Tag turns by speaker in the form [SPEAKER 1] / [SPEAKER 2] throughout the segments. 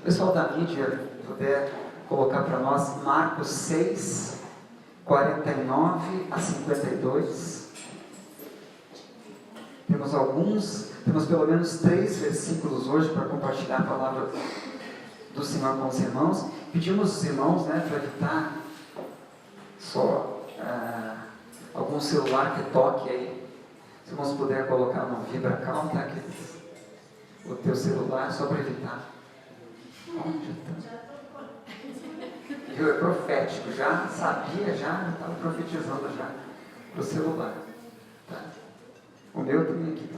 [SPEAKER 1] Pessoal da mídia, puder colocar para nós Marcos 6, 49 a 52. Temos pelo menos 3 versículos hoje para compartilhar a palavra do Senhor com os irmãos. Pedimos os irmãos, para evitar só algum celular que toque aí. Se irmãos puder colocar no VibraCal, tá? O teu celular, só para evitar. Onde está? Viu? É profético, já sabia, já estava profetizando já para o celular. Tá? O meu também aqui,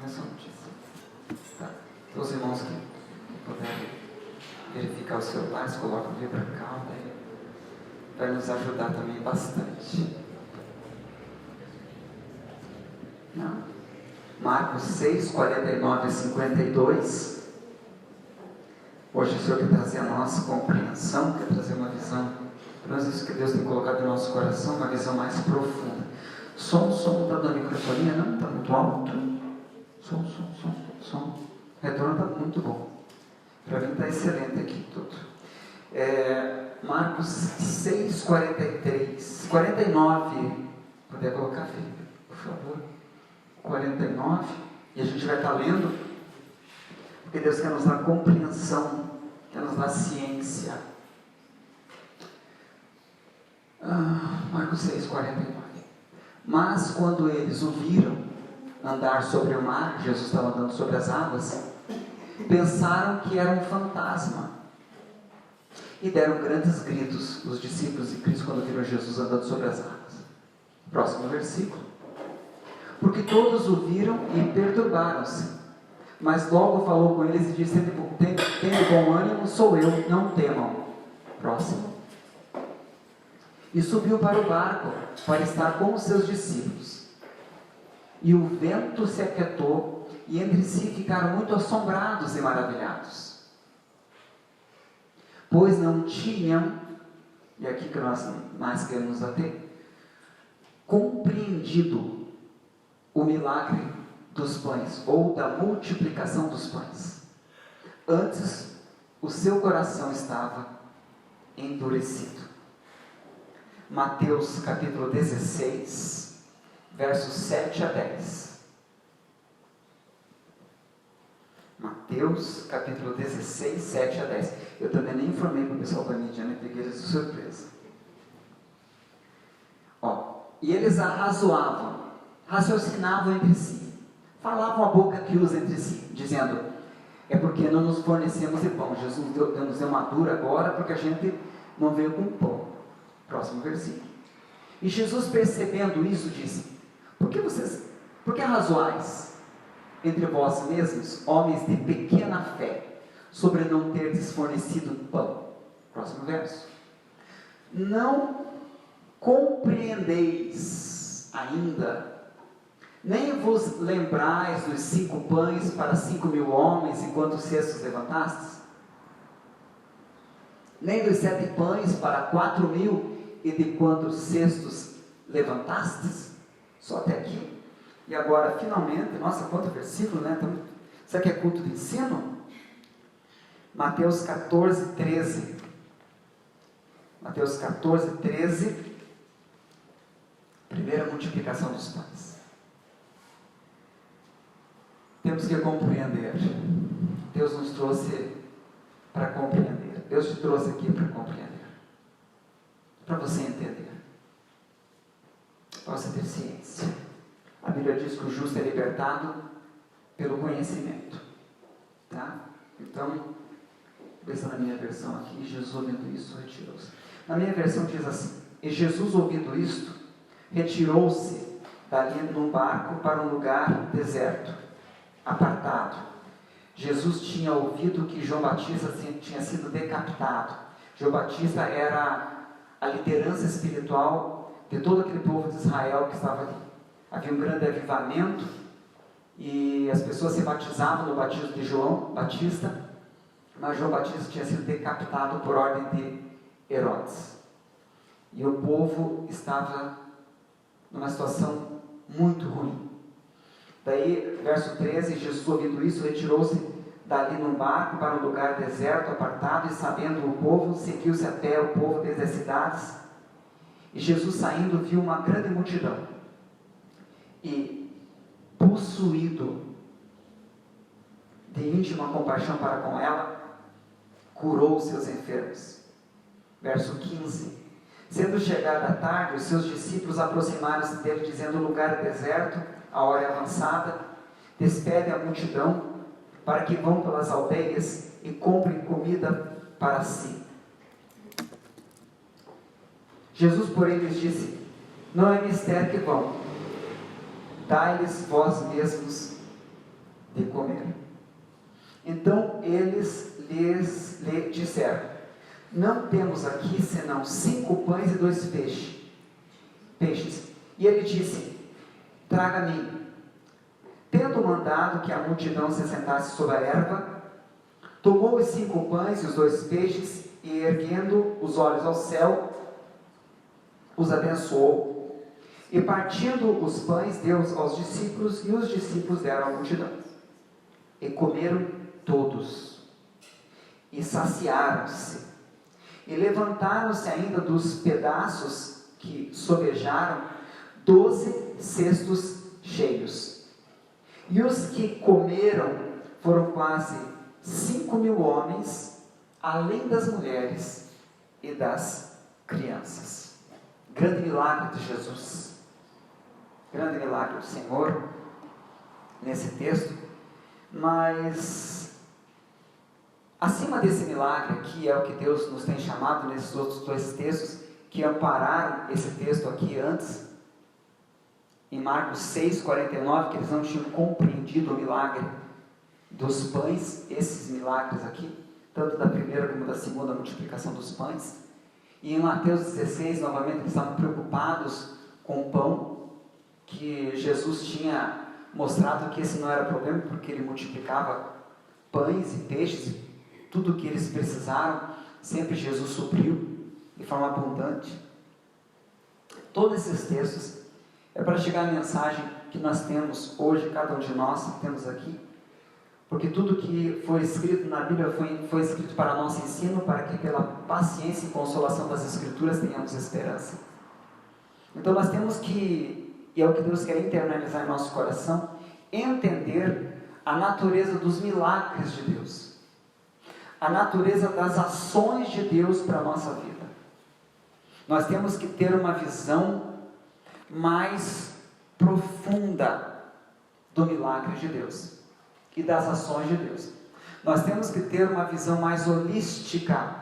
[SPEAKER 1] nessa notícia. Tá? Então, os irmãos que puderem verificar os celulares, colocam o VibraCal, vai nos ajudar também bastante. Não? Marcos 6, 49 a 52. Hoje o Senhor quer trazer a nossa compreensão, quer trazer uma visão, pelo menos isso que Deus tem colocado no nosso coração, uma visão mais profunda. Som está dando microfonia, não? Está muito alto? Som. O retorno está muito bom. Para mim está excelente aqui tudo. Marcos 6, 49. Puder colocar, Felipe, por favor. 49. E a gente vai estar lendo, porque Deus quer nos dar compreensão, quer nos dar ciência. Marcos 6, 49. Mas quando eles o viram andar sobre o mar, Jesus estava andando sobre as águas, pensaram que era um fantasma e deram grandes gritos, os discípulos de Cristo, quando viram Jesus andando sobre as águas. Próximo versículo. Porque todos o viram e perturbaram-se, mas logo falou com eles e disse: tendo bom ânimo, sou eu, não temam. Próximo. E subiu para o barco para estar com os seus discípulos. E o vento se aquietou, e entre si ficaram muito assombrados e maravilhados, pois não tinham, e aqui que nós mais queremos ater, compreendido o milagre dos pães, ou da multiplicação dos pães. Antes, o seu coração estava endurecido. Mateus capítulo 16, versos 7 a 10. Mateus capítulo 16, 7 a 10. Eu também nem informei para o pessoal da mídia, peguei eles de surpresa. E eles raciocinavam entre si, falavam a boca que usa entre si, dizendo: é porque não nos fornecemos de pão. Jesus nos deu uma dura agora, porque a gente não veio com pão. Próximo versículo. E Jesus, percebendo isso, disse: por que razoais entre vós mesmos, homens de pequena fé, sobre não terdes fornecido pão? Próximo verso. Não compreendeis ainda, nem vos lembrais dos 5 pães para 5.000 homens, e quantos cestos levantastes? Nem dos 7 pães para 4.000, e de quantos cestos levantastes? Só até aqui. E agora, finalmente, nossa, quanto versículo, Isso aqui é culto de ensino? Mateus 14, 13. Mateus 14, 13. Primeira multiplicação dos pães. Temos que compreender. Deus nos trouxe para compreender. Deus te trouxe aqui para compreender. Para você entender. Para você ter ciência. A Bíblia diz que o justo é libertado pelo conhecimento. Tá? Então, pensando na minha versão aqui, Jesus ouvindo isso, retirou-se. Na minha versão diz assim: e Jesus ouvindo isto, retirou-se dali num barco para um lugar deserto, apartado. Jesus tinha ouvido que João Batista tinha sido decapitado. João Batista era a liderança espiritual de todo aquele povo de Israel que estava ali. Havia um grande avivamento e as pessoas se batizavam no batismo de João Batista, mas João Batista tinha sido decapitado por ordem de Herodes. E o povo estava numa situação muito ruim. Daí, verso 13, Jesus ouvindo isso, retirou-se dali num barco para um lugar deserto, apartado, e sabendo o povo, seguiu-se a pé o povo desde as cidades. E Jesus, saindo, viu uma grande multidão, e, possuído de íntima compaixão para com ela, curou os seus enfermos. Verso 15. Sendo chegada a tarde, os seus discípulos aproximaram-se dele, dizendo: o lugar é deserto, a hora é avançada, despede a multidão, para que vão pelas aldeias e comprem comida para si. Jesus, porém, lhes disse: não é mister que vão, dai-lhes vós mesmos de comer. Então eles lhe disseram: não temos aqui senão 5 pães e 2 peixes. E ele disse: traga-me. Tendo mandado que a multidão se assentasse sobre a erva, tomou os 5 pães e os 2 peixes, e erguendo os olhos ao céu, os abençoou, e partindo os pães, deu aos discípulos, e os discípulos deram à multidão. E comeram todos, e saciaram-se, e levantaram-se ainda dos pedaços que sobejaram 12 cestos cheios. E os que comeram foram quase 5.000 homens, além das mulheres e das crianças. Grande milagre de Jesus, grande milagre do Senhor nesse texto. Mas acima desse milagre aqui, é o que Deus nos tem chamado nesses outros 2 textos que ampararam esse texto aqui antes, em Marcos 6,49, que eles não tinham compreendido o milagre dos pães, esses milagres aqui, tanto da primeira como da segunda multiplicação dos pães. E em Mateus 16, novamente, eles estavam preocupados com o pão, que Jesus tinha mostrado que esse não era problema, porque ele multiplicava pães e peixes, tudo o que eles precisaram, sempre Jesus supriu de forma abundante. Todos esses textos é para chegar à mensagem que nós temos hoje, cada um de nós que temos aqui, porque tudo que foi escrito na Bíblia foi escrito para nosso ensino, para que pela paciência e consolação das Escrituras tenhamos esperança. Então nós temos que, e é o que Deus quer internalizar em nosso coração, entender a natureza dos milagres de Deus, a natureza das ações de Deus para a nossa vida. Nós temos que ter uma visão mais profunda do milagre de Deus e das ações de Deus. Nós temos que ter uma visão mais holística,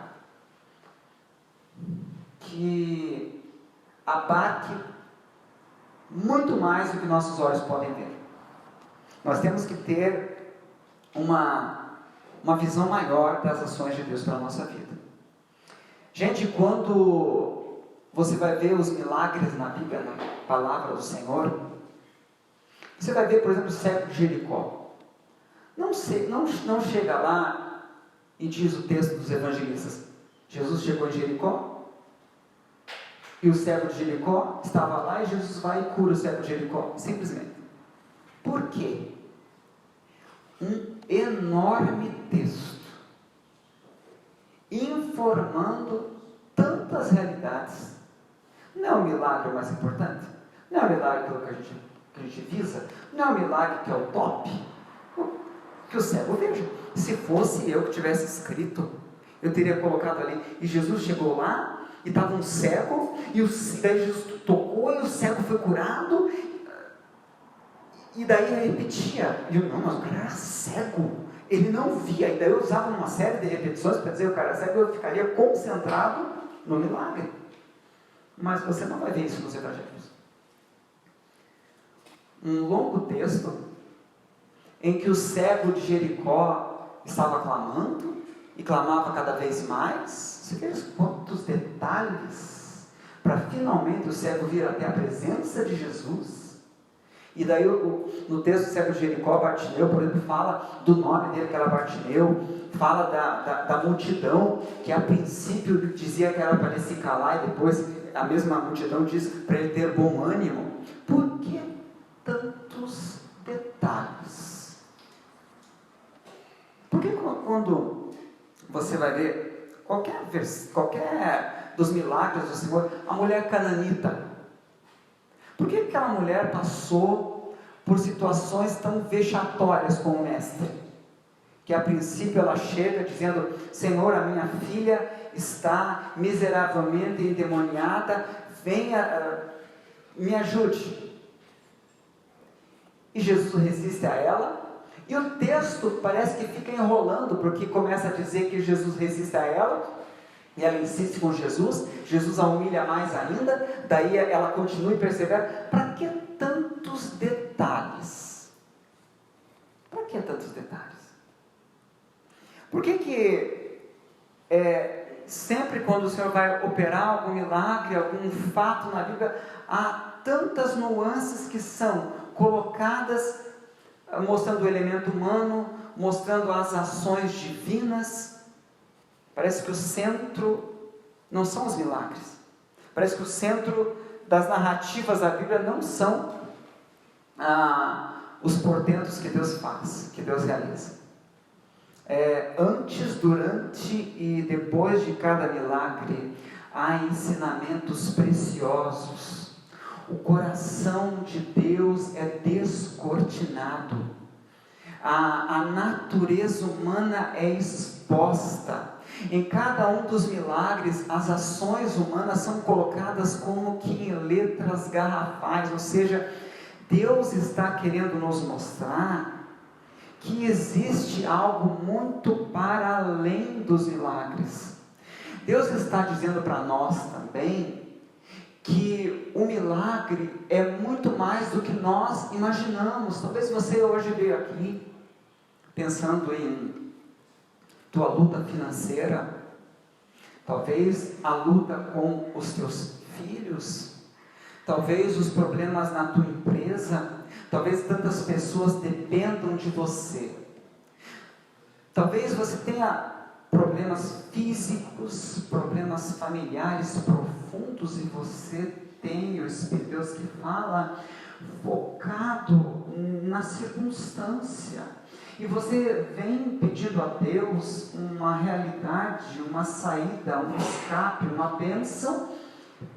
[SPEAKER 1] que abarque muito mais do que nossos olhos podem ver. Nós temos que ter uma visão maior das ações de Deus para a nossa vida. Gente, quando você vai ver os milagres na Bíblia, na palavra do Senhor, você vai ver, por exemplo, o cego de Jericó. Não chega lá e diz o texto dos evangelistas: Jesus chegou em Jericó, e o cego de Jericó estava lá, e Jesus vai e cura o cego de Jericó, simplesmente. Por quê? Um enorme texto, informando tantas realidades. Não é o milagre mais importante? Não é o milagre que a gente visa? Não é o milagre que é o top? Que o cego veja. Se fosse eu que tivesse escrito, eu teria colocado ali. E Jesus chegou lá, e estava um cego, e daí Jesus tocou, e o cego foi curado, e daí eu repetia. E eu, não, mas o cara era cego, ele não via. E daí eu usava uma série de repetições para dizer o cara era cego, eu ficaria concentrado no milagre. Mas você não vai ver isso nos evangelhos. Um longo texto em que o cego de Jericó estava clamando e clamava cada vez mais. Você vê quantos detalhes para finalmente o cego vir até a presença de Jesus. E daí no texto do cego de Jericó, Bartimeu, por exemplo, fala do nome dele, que era Bartimeu, fala da multidão, que a princípio dizia que era para ele se calar, e depois a mesma multidão diz para ele ter bom ânimo. Por que tantos detalhes? Por Porque quando você vai ver qualquer dos milagres do Senhor, a mulher cananita, por que aquela mulher passou por situações tão vexatórias com o mestre? Que a princípio ela chega dizendo: Senhor, a minha filha está miseravelmente endemoniada, venha, me ajude. E Jesus resiste a ela, e o texto parece que fica enrolando, porque começa a dizer que Jesus resiste a ela, e ela insiste com Jesus, Jesus a humilha mais ainda, daí ela continua e persevera. Para que tantos detalhes? Para que tantos detalhes? Por que sempre quando o Senhor vai operar algum milagre, algum fato na Bíblia, há tantas nuances que são colocadas, mostrando o elemento humano, mostrando as ações divinas? Parece que o centro não são os milagres. Parece que o centro das narrativas da Bíblia não são os portentos que Deus faz, que Deus realiza. Antes, durante e depois de cada milagre, há ensinamentos preciosos. O coração de Deus é descortinado. A natureza humana é exposta. Em cada um dos milagres, as ações humanas são colocadas como que em letras garrafais, ou seja, Deus está querendo nos mostrar que existe algo muito para além dos milagres. Deus está dizendo para nós também que o milagre é muito mais do que nós imaginamos. Talvez você hoje veio aqui pensando em tua luta financeira, talvez a luta com os teus filhos, talvez os problemas na tua empresa, talvez tantas pessoas dependam de você, talvez você tenha problemas físicos, problemas familiares profundos, e você tem o Espírito de Deus que fala focado na circunstância, e você vem pedindo a Deus uma realidade, uma saída, um escape, uma bênção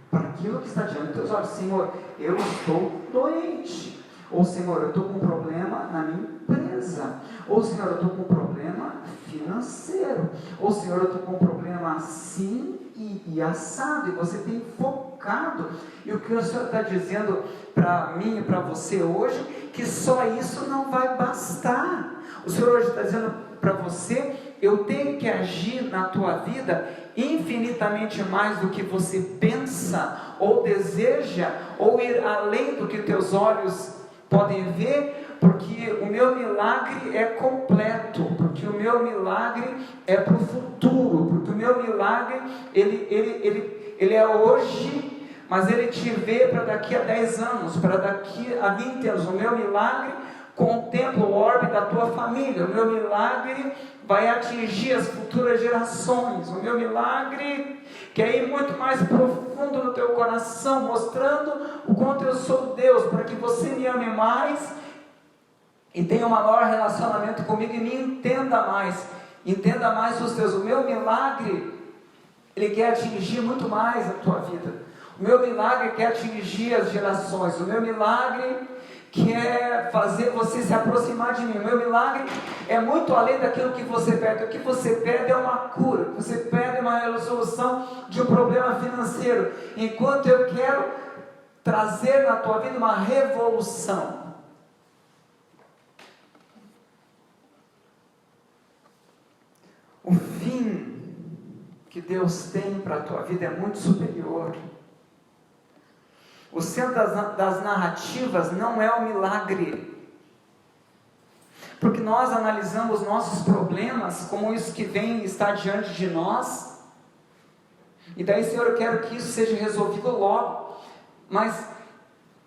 [SPEAKER 1] para aquilo que está diante dos teus olhos. Senhor, eu estou doente. Ou Senhor, eu estou com um problema na minha empresa. Ou Senhor, eu estou com um problema financeiro. Ou Senhor, eu estou com um problema assim e assado. E você tem focado. E o que o Senhor está dizendo para mim e para você hoje, que só isso não vai bastar. O Senhor hoje está dizendo para você: eu tenho que agir na tua vida infinitamente mais do que você pensa ou deseja, ou ir além do que teus olhos podem ver, porque o meu milagre é completo, porque o meu milagre é para o futuro, porque o meu milagre ele é hoje, mas ele te vê para daqui a 10 anos, para daqui a 20 anos. O meu milagre contempla o orbe da tua família. O meu milagre vai atingir as futuras gerações. O meu milagre quer ir muito mais profundo no teu coração, mostrando o quanto eu sou Deus, para que você me ame mais e tenha um maior relacionamento comigo e me entenda mais os teus. O meu milagre, ele quer atingir muito mais a tua vida. O meu milagre quer atingir as gerações. O meu milagre quer fazer você se aproximar de mim. O meu milagre é muito além daquilo que você pede. O que você pede é uma cura, o que você pede é uma resolução de um problema financeiro, enquanto eu quero trazer na tua vida uma revolução. O fim que Deus tem para a tua vida é muito superior. O centro das narrativas não é o milagre, porque nós analisamos nossos problemas como isso que vem estar diante de nós, e daí, Senhor, eu quero que isso seja resolvido logo, mas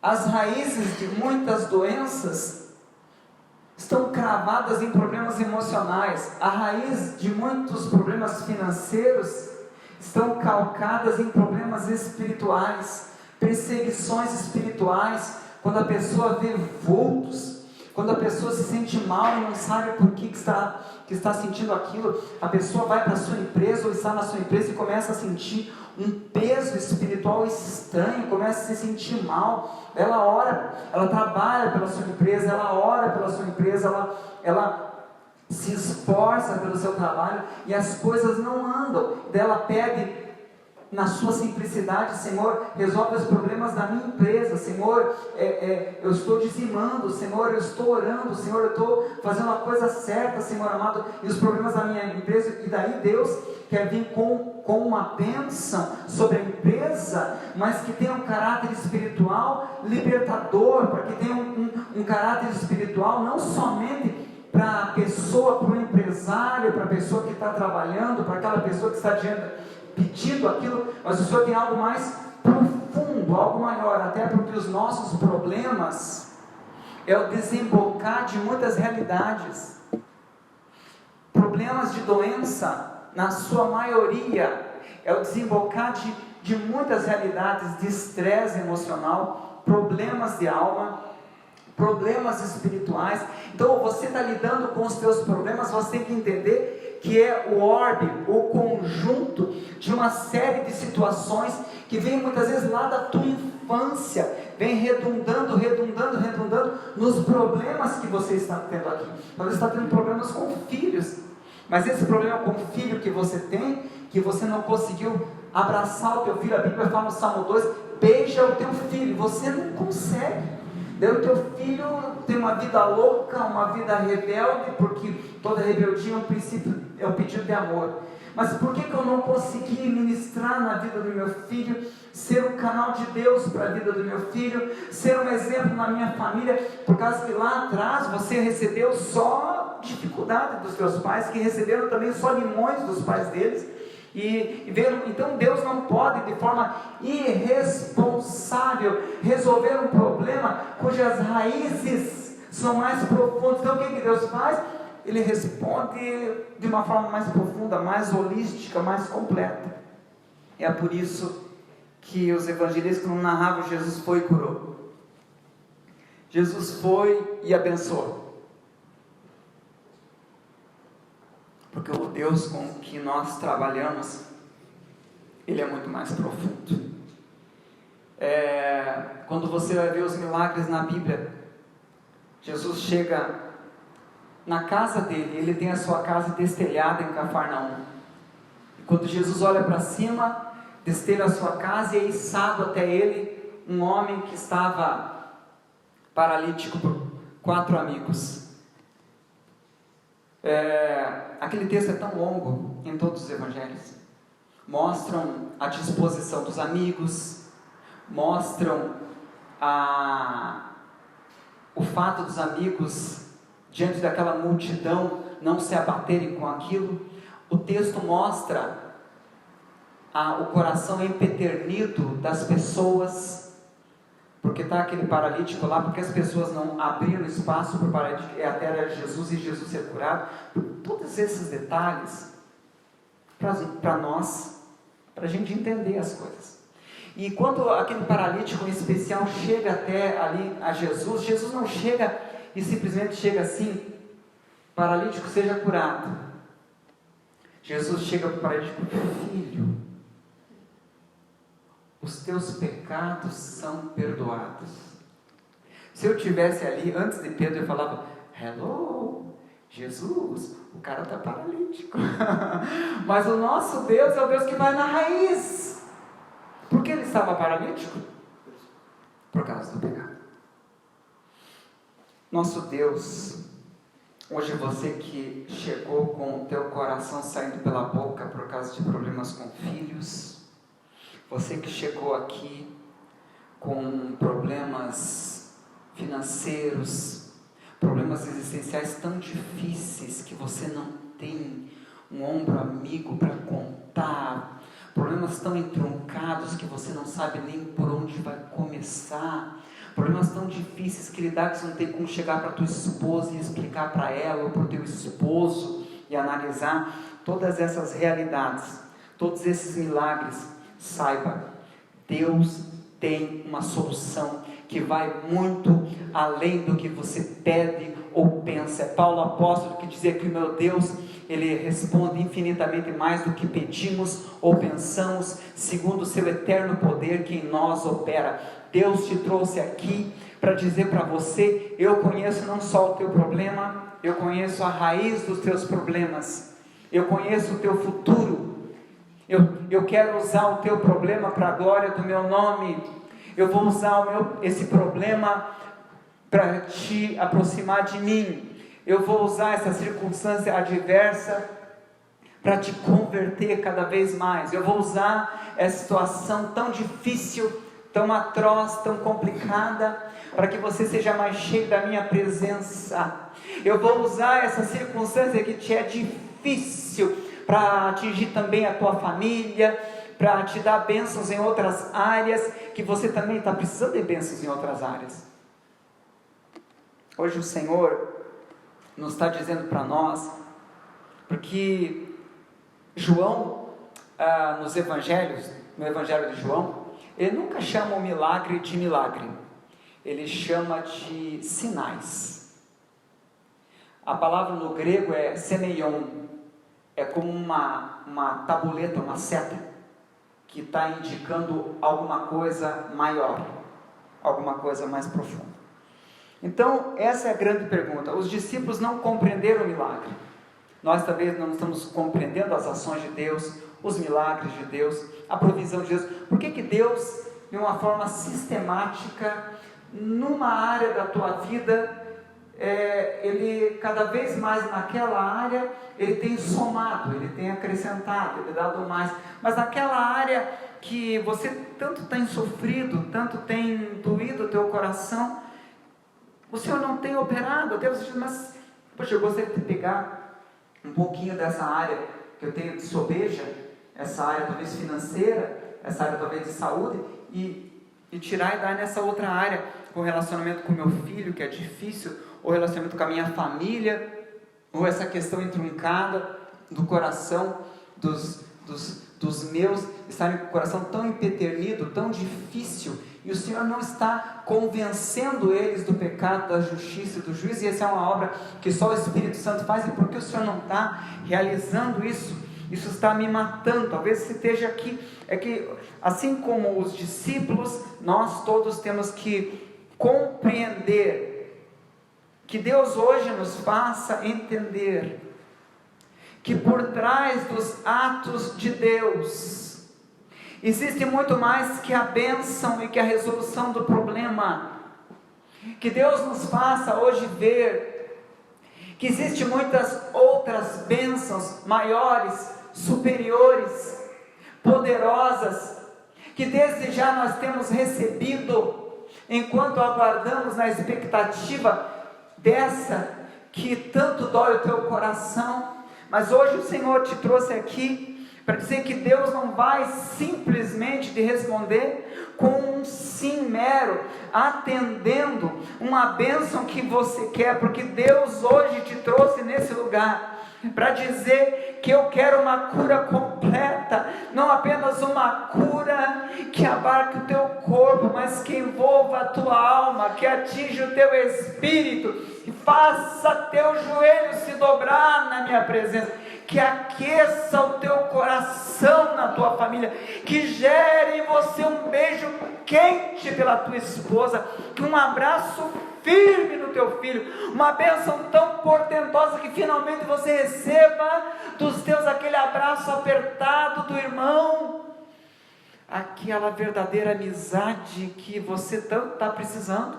[SPEAKER 1] as raízes de muitas doenças estão cravadas em problemas emocionais, a raiz de muitos problemas financeiros estão calcadas em problemas espirituais, perseguições espirituais. Quando a pessoa vê vultos, Quando a pessoa se sente mal e não sabe por que está sentindo aquilo, a pessoa vai para a sua empresa ou está na sua empresa e começa a sentir um peso espiritual estranho, começa a se sentir mal. Ela ora, ela trabalha pela sua empresa, ela ora pela sua empresa, ela se esforça pelo seu trabalho e as coisas não andam. Daí ela pede na sua simplicidade: Senhor, resolve os problemas da minha empresa, Senhor, eu estou dizimando, Senhor, eu estou orando, Senhor, eu estou fazendo a coisa certa, Senhor amado, e os problemas da minha empresa. E daí Deus quer vir com uma bênção sobre a empresa, mas que tenha um caráter espiritual libertador, para que tenha um caráter espiritual não somente para a pessoa, para o empresário, para a pessoa que está trabalhando, para aquela pessoa que está pedindo aquilo, mas o Senhor tem algo mais profundo, algo maior, até porque os nossos problemas é o desembocar de muitas realidades. Problemas de doença, na sua maioria, é o desembocar de muitas realidades de estresse emocional, problemas de alma, problemas espirituais. Então você está lidando com os seus problemas, você tem que entender que é o orbe, o conjunto de uma série de situações que vem muitas vezes lá da tua infância, vem redundando nos problemas que você está tendo aqui. Você está tendo problemas com filhos, mas esse problema com o filho que você tem, que você não conseguiu abraçar o teu filho, a Bíblia fala no Salmo 2, beija o teu filho, você não consegue. Daí o teu filho tem uma vida louca, uma vida rebelde, porque toda rebeldia é um pedido de amor. Mas por que eu não consegui ministrar na vida do meu filho, ser um canal de Deus para a vida do meu filho, ser um exemplo na minha família? Por causa que lá atrás você recebeu só dificuldade dos teus pais, que receberam também só limões dos pais deles. Então Deus não pode de forma irresponsável resolver um problema cujas raízes são mais profundas. Então o que Deus faz? Ele responde de uma forma mais profunda, mais holística, mais completa. É por isso que os evangelistas não narravam: Jesus foi e curou, Jesus foi e abençoou. Porque o Deus com que nós trabalhamos, Ele é muito mais profundo. Quando você vai ver os milagres na Bíblia, Jesus chega na casa dele, ele tem a sua casa destelhada em Cafarnaum. E quando Jesus olha para cima, destelha a sua casa, e é içado até ele um homem que estava paralítico por 4 amigos. Aquele texto é tão longo em todos os evangelhos. Mostram a disposição dos amigos, mostram o fato dos amigos, diante daquela multidão, não se abaterem com aquilo. O texto mostra o coração empedernido das pessoas, porque está aquele paralítico lá, porque as pessoas não abriram espaço para o paralítico, até era Jesus e Jesus ser curado. Todos esses detalhes, para nós, para a gente entender as coisas. E quando aquele paralítico em especial chega até ali a Jesus, Jesus não chega e simplesmente chega assim: paralítico, seja curado. Jesus chega para o paralítico: filho, os teus pecados são perdoados. Se eu tivesse ali, antes de Pedro, eu falava: hello, Jesus, o cara está paralítico. Mas o nosso Deus é o Deus que vai na raiz. Por que ele estava paralítico? Por causa do pecado. Nosso Deus, hoje você que chegou com o teu coração saindo pela boca por causa de problemas com filhos, você que chegou aqui com problemas financeiros, problemas existenciais tão difíceis que você não tem um ombro amigo para contar, problemas tão entruncados que você não sabe nem por onde vai começar, problemas tão difíceis que lidar que você não tem como chegar para tua esposa e explicar para ela ou para o teu esposo e analisar todas essas realidades, todos esses milagres. Saiba, Deus tem uma solução que vai muito além do que você pede ou pensa. É Paulo apóstolo que dizia que o meu Deus, Ele responde infinitamente mais do que pedimos ou pensamos, segundo o seu eterno poder que em nós opera. Deus te trouxe aqui para dizer para você: eu conheço não só o teu problema, eu conheço a raiz dos teus problemas, eu conheço o teu futuro, eu quero usar o teu problema para a glória do meu nome. Eu vou usar esse problema para te aproximar de mim. Eu vou usar essa circunstância adversa para te converter cada vez mais. Eu vou usar essa situação tão difícil, tão atroz, tão complicada, para que você seja mais cheio da minha presença. Eu vou usar essa circunstância que te é difícil para atingir também a tua família, para te dar bênçãos em outras áreas, que você também está precisando de bênçãos em outras áreas. Hoje o Senhor nos está dizendo para nós, porque João, nos evangelhos, no evangelho de João, ele nunca chama o milagre de milagre, ele chama de sinais. A palavra no grego é semeion, é como uma tabuleta, uma seta, que está indicando alguma coisa maior, alguma coisa mais profunda. Então, essa é a grande pergunta. Os discípulos não compreenderam o milagre. Nós talvez não estamos compreendendo as ações de Deus, os milagres de Deus, a provisão de Deus. Por que Deus, de uma forma sistemática, numa área da tua vida, Ele cada vez mais naquela área, Ele tem somado, Ele tem acrescentado, Ele dado mais. Mas naquela área que você tanto tem sofrido, tanto tem doído o teu coração, o Senhor não tem operado. Deus diz: mas, poxa, eu gostaria de pegar um pouquinho dessa área que eu tenho de sobeja, essa área talvez financeira, essa área talvez de saúde, e tirar e dar nessa outra área, com o relacionamento com meu filho, que é difícil, ou relacionamento com a minha família, ou essa questão entroncada do coração dos meus, estarem com o coração tão empedernido, tão difícil, e o Senhor não está convencendo eles do pecado, da justiça e do juízo. E essa é uma obra que só o Espírito Santo faz. E por que o Senhor não está realizando isso? Isso está me matando. Talvez você esteja aqui, é que assim como os discípulos, nós todos temos que compreender, que Deus hoje nos faça entender que por trás dos atos de Deus existe muito mais que a bênção e que a resolução do problema. Que Deus nos faça hoje ver que existem muitas outras bênçãos maiores, superiores, poderosas, que desde já nós temos recebido, enquanto aguardamos na expectativa dessa que tanto dói o teu coração. Mas hoje o Senhor te trouxe aqui para dizer que Deus não vai simplesmente te responder com um sim mero, atendendo uma bênção que você quer, porque Deus hoje te trouxe nesse lugar para dizer que eu quero uma cura completa, não apenas uma cura que abarque o teu corpo, mas que envolva a tua alma, que atinja o teu espírito, que faça teu joelho se dobrar na minha presença, que aqueça o teu coração na tua família, que gere em você um beijo quente pela tua esposa, que um abraço firme no teu filho, uma bênção tão portentosa que finalmente você receba dos teus aquele abraço apertado do irmão, aquela verdadeira amizade que você tanto está precisando.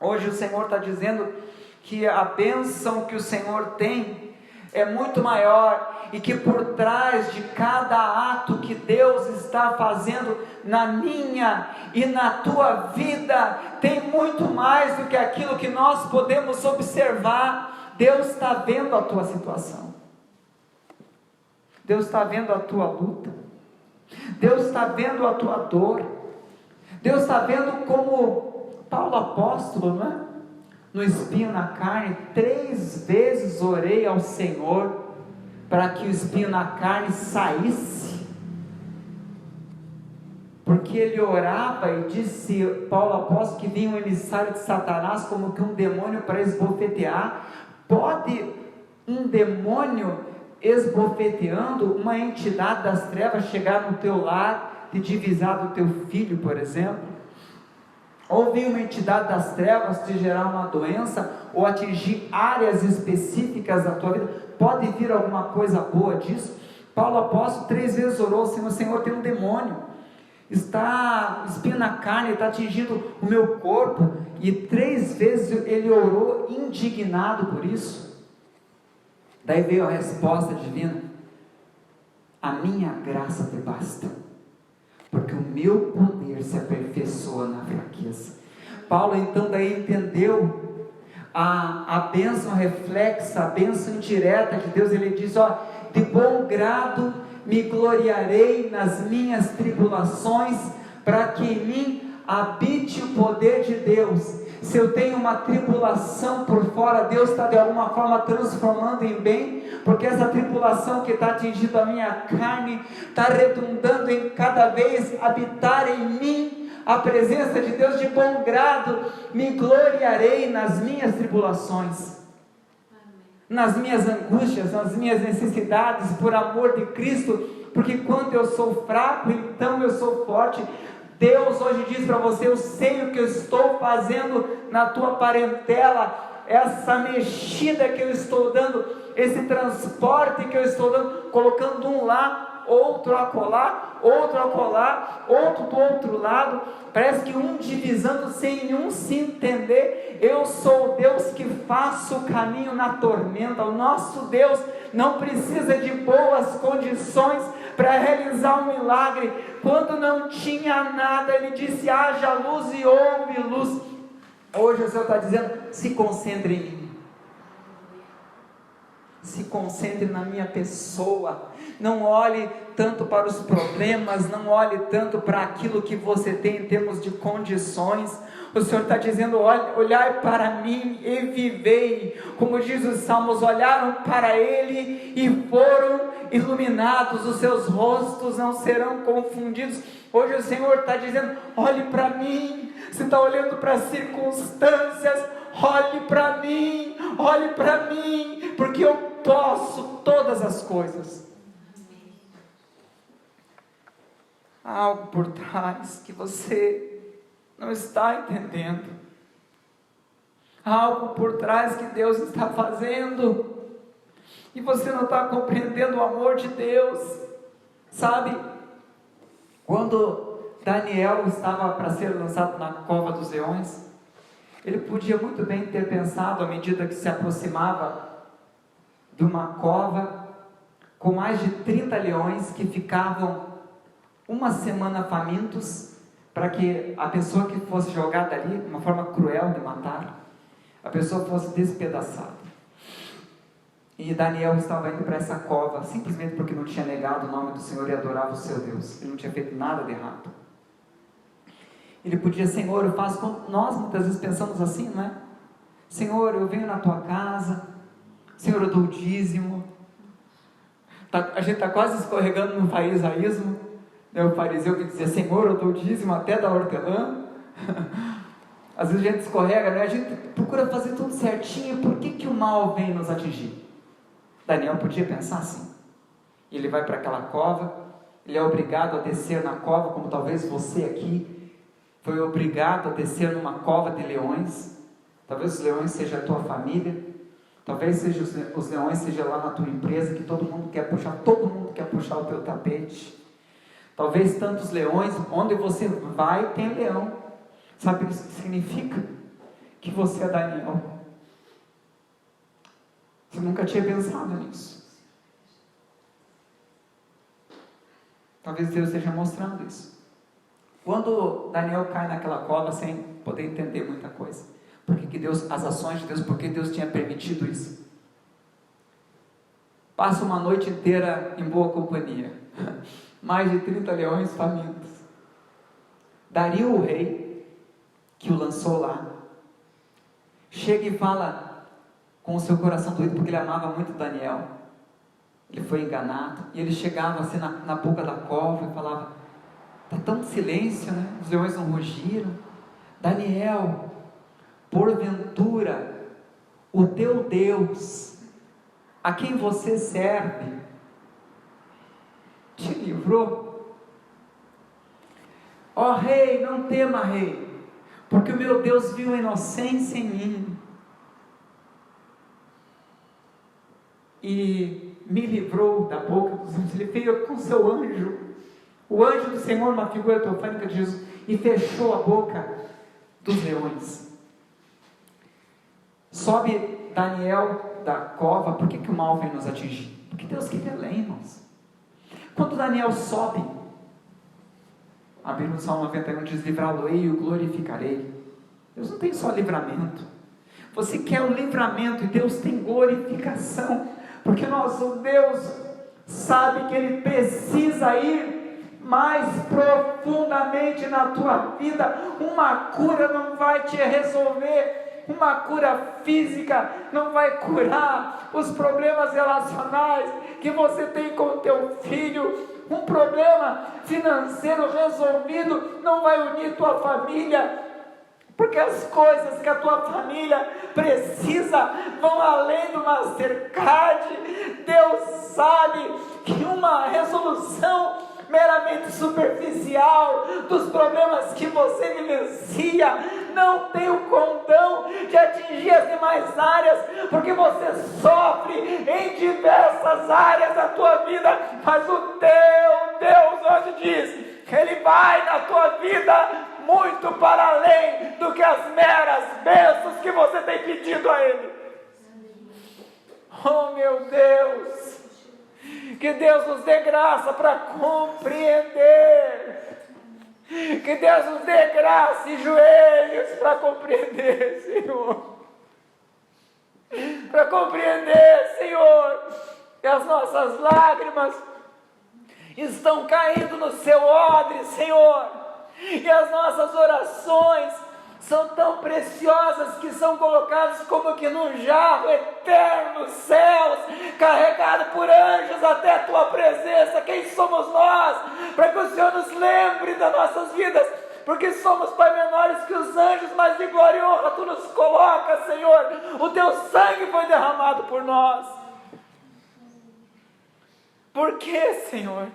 [SPEAKER 1] Hoje o Senhor está dizendo que a bênção que o Senhor tem é muito maior, e que por trás de cada ato que Deus está fazendo na minha e na tua vida, tem muito mais do que aquilo que nós podemos observar. Deus está vendo a tua situação, Deus está vendo a tua luta, Deus está vendo a tua dor, Deus está vendo como Paulo apóstolo, não é? No espinho na carne, 3 vezes orei ao Senhor para que o espinho na carne saísse. porque ele orava e disse, Paulo apóstolo, que vinha um emissário de Satanás como que um demônio para esbofetear. Pode um demônio esbofeteando uma entidade das trevas chegar no teu lar, te divisar do teu filho, por exemplo? Ou vir uma entidade das trevas te gerar uma doença, ou atingir áreas específicas da tua vida? Pode vir alguma coisa boa disso? Paulo apóstolo 3 vezes orou, Senhor, tem um demônio, está espinho na carne, está atingindo o meu corpo, e 3 vezes ele orou indignado por isso. Daí veio a resposta divina: a minha graça te basta, porque o meu poder se aperfeiçoa na fraqueza. Paulo então daí entendeu a bênção reflexa, a bênção indireta de Deus. Ele diz, de bom grado me gloriarei nas minhas tribulações, para que em mim habite o poder de Deus. Se eu tenho uma tribulação por fora, Deus está de alguma forma transformando em bem, porque essa tribulação que está atingindo a minha carne, está redundando em cada vez habitar em mim a presença de Deus. De bom grado me gloriarei nas minhas tribulações, nas minhas angústias, nas minhas necessidades, por amor de Cristo, porque quando eu sou fraco, então eu sou forte. Deus hoje diz para você: eu sei o que eu estou fazendo na tua parentela, essa mexida que eu estou dando, esse transporte que eu estou dando, colocando um lá, outro acolá, outro acolá, outro do outro lado, parece que um divisando sem nenhum se entender. Eu sou o Deus que faço o caminho na tormenta. O nosso Deus não precisa de boas condições para realizar um milagre. Quando não tinha nada, Ele disse: haja luz, e houve luz. Hoje o Senhor está dizendo: se concentre em mim, se concentre na minha pessoa. Não olhe tanto para os problemas, não olhe tanto para aquilo que você tem em termos de condições. O Senhor está dizendo: olhai para mim e vivei. Como diz os Salmos, olharam para Ele e foram iluminados, os seus rostos não serão confundidos. Hoje o Senhor está dizendo: olhe para mim. Você está olhando para as circunstâncias, olhe para mim, porque eu posso todas as coisas. Há algo por trás que você não está entendendo. Há algo por trás que Deus está fazendo, e você não está compreendendo o amor de Deus. Sabe, quando Daniel estava para ser lançado na cova dos leões, ele podia muito bem ter pensado, à medida que se aproximava de uma cova com mais de 30 leões que ficavam uma semana famintos, para que a pessoa que fosse jogada ali, uma forma cruel de matar, a pessoa fosse despedaçada. E Daniel estava indo para essa cova simplesmente porque não tinha negado o nome do Senhor e adorava o seu Deus. Ele não tinha feito nada de errado. Ele podia: Senhor, eu faço como nós muitas vezes pensamos assim, não é? Senhor, eu venho na tua casa, Senhor, eu dou o dízimo. A gente está quase escorregando no farisaísmo, né? O fariseu que dizia: Senhor, eu dou o dízimo até da hortelã. Às vezes a gente escorrega, né? A gente procura fazer tudo certinho. Por que o mal vem nos atingir? Daniel podia pensar assim. Ele vai para aquela cova, ele é obrigado a descer na cova, como talvez você aqui foi obrigado a descer numa cova de leões. Talvez os leões sejam a tua família, talvez seja os leões sejam lá na tua empresa, que todo mundo quer puxar o teu tapete. Talvez tantos leões, onde você vai tem leão. Sabe o que isso significa? Que você é Daniel. Você nunca tinha pensado nisso. Talvez Deus esteja mostrando isso. Quando Daniel cai naquela cova sem poder entender muita coisa, as ações de Deus, porque Deus tinha permitido isso? Passa uma noite inteira em boa companhia. Mais de 30 leões famintos. Dario, o rei, que o lançou lá, chega e fala com o seu coração doído, porque ele amava muito Daniel. Ele foi enganado, e ele chegava assim na boca da cova e falava: Está tão silêncio, né? Os leões não rugiram. Daniel, porventura, o teu Deus, a quem você serve, te livrou? Ó rei, não tema, rei, porque o meu Deus viu a inocência em mim e me livrou da boca dos anjos. Ele veio com seu anjo, o anjo do Senhor, uma figura teofânica de Jesus, e fechou a boca dos leões. Sobe Daniel da cova. Por que o mal vem nos atingir? Porque Deus quer além, irmãos. Quando Daniel sobe, a Bíblia no Salmo 91 diz: livrá-lo-ei e o glorificarei. Deus não tem só livramento. Você quer o livramento, e Deus tem glorificação, porque nosso Deus sabe que Ele precisa ir mais profundamente na tua vida. Uma cura não vai te resolver, uma cura física não vai curar os problemas relacionais que você tem com o teu filho. Um problema financeiro resolvido não vai unir tua família, porque as coisas que a tua família precisa vão além do Mastercard. Deus sabe que uma resolução meramente superficial dos problemas que você vivencia não tem o condão de atingir as demais áreas, porque você sofre em diversas áreas da tua vida, mas o teu Deus hoje diz que Ele vai na tua vida muito para além do que as meras bênçãos que você tem pedido a Ele. Oh meu Deus, que Deus nos dê graça para compreender, que Deus nos dê graça e joelhos para compreender, Senhor, para compreender, Senhor, que as nossas lágrimas estão caindo no seu odre, Senhor, e as nossas orações são tão preciosas que são colocadas como que num jarro eterno nos céus, carregado por anjos até a tua presença. Quem somos nós para que o Senhor nos lembre das nossas vidas? Porque somos, Pai, menores que os anjos, mas de glória e honra Tu nos coloca, Senhor. O Teu sangue foi derramado por nós. Por que, Senhor,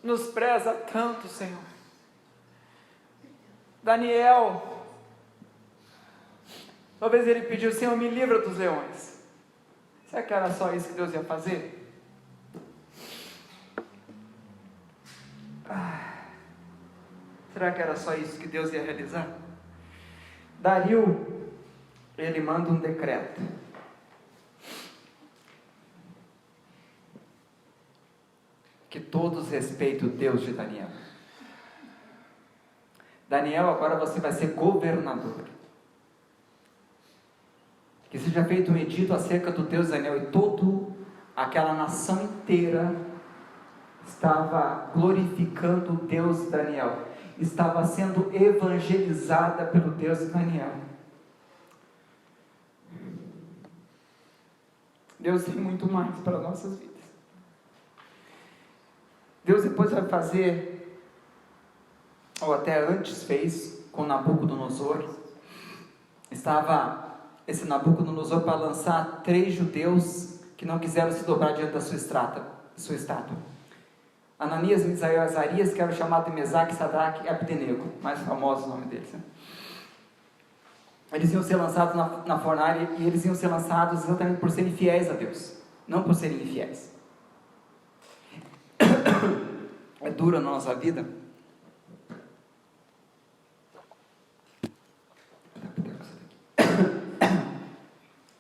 [SPEAKER 1] nos preza tanto, Senhor? Daniel, talvez ele pediu: Senhor, me livra dos leões. Será que era só isso que Deus ia fazer? Será que era só isso que Deus ia realizar? Dario, ele manda um decreto. Que todos respeitem o Deus de Daniel. Daniel, agora você vai ser governador. Que seja feito um edito acerca do Deus de Daniel, e toda aquela nação inteira estava glorificando o Deus de Daniel, estava sendo evangelizada pelo Deus de Daniel. Deus tem muito mais para nossas vidas. Deus depois vai fazer, ou até antes fez, com Nabucodonosor. Estava esse Nabucodonosor para lançar 3 judeus que não quiseram se dobrar diante da sua estátua. Ananias, Misael e Azarias, que eram chamados de Mesaque, Sadraque e Abdenego, mais famoso o nome deles, né? Eles iam ser lançados na fornalha, e eles iam ser lançados exatamente por serem fiéis a Deus, não por serem infiéis. É duro na nossa vida.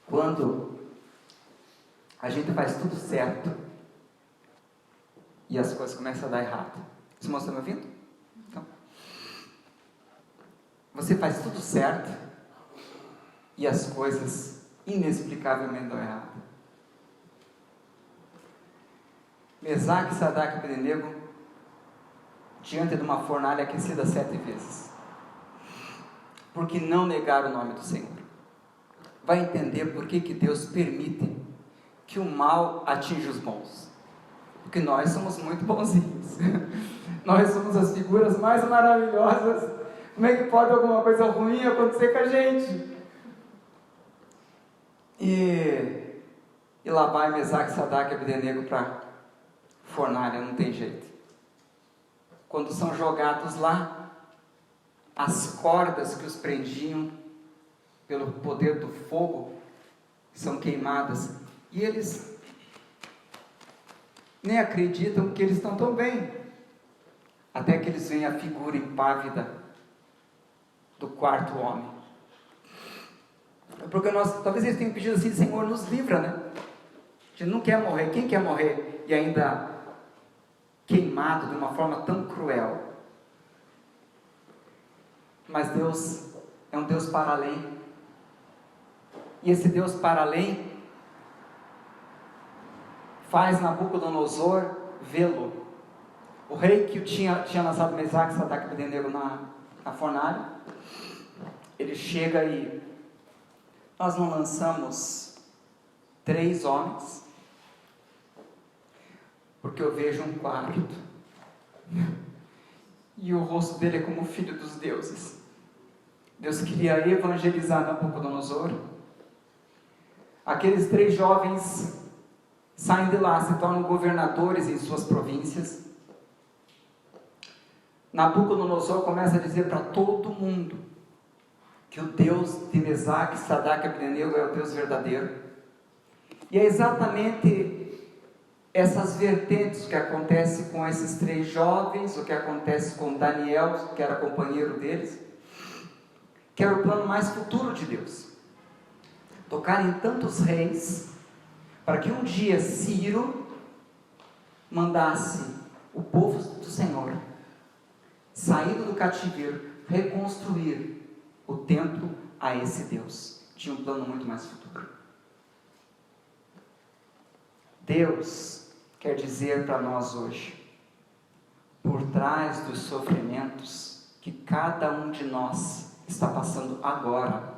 [SPEAKER 1] Quando a gente faz tudo certo e as coisas começam a dar errado. Os irmãos estão me ouvindo? Então, você faz tudo certo e as coisas inexplicavelmente dão errado. Mesaque, Sadraque e Abdenego, diante de uma fornalha aquecida 7 vezes, porque não negaram o nome do Senhor. Vai entender por que Deus permite que o mal atinja os bons. Porque nós somos muito bonzinhos. Nós somos as figuras mais maravilhosas. Como é que pode alguma coisa ruim acontecer com a gente? E lá vai Mesaque, Sadraque e Abdenego para fornalha, não tem jeito. Quando são jogados lá, as cordas que os prendiam pelo poder do fogo são queimadas, e eles nem acreditam que eles estão tão bem, até que eles veem a figura impávida do quarto homem. Porque talvez eles tenham pedido assim: Senhor, nos livra, né? A gente não quer morrer. Quem quer morrer e ainda queimado de uma forma tão cruel? Mas Deus é um Deus para além. E esse Deus para além faz Nabucodonosor vê-lo. O rei que tinha lançado Mesaque, Sadraque e Abdenego na fornalha, ele chega e: nós não lançamos 3 homens, porque eu vejo um quarto, e o rosto dele é como o filho dos deuses. Deus queria evangelizar Nabucodonosor. Aqueles 3 jovens saem de lá, se tornam governadores em suas províncias. Nabucodonosor começa a dizer para todo mundo que o Deus de Mesaque, Sadraque e Abdenego é o Deus verdadeiro. E é exatamente essas vertentes que acontece com esses 3 jovens, o que acontece com Daniel, que era companheiro deles, que era o plano mais futuro de Deus. Tocar em tantos reis, para que um dia Ciro mandasse o povo do Senhor, saído do cativeiro, reconstruir o templo a esse Deus. Tinha um plano muito mais futuro. Deus quer dizer para nós hoje: por trás dos sofrimentos que cada um de nós está passando agora.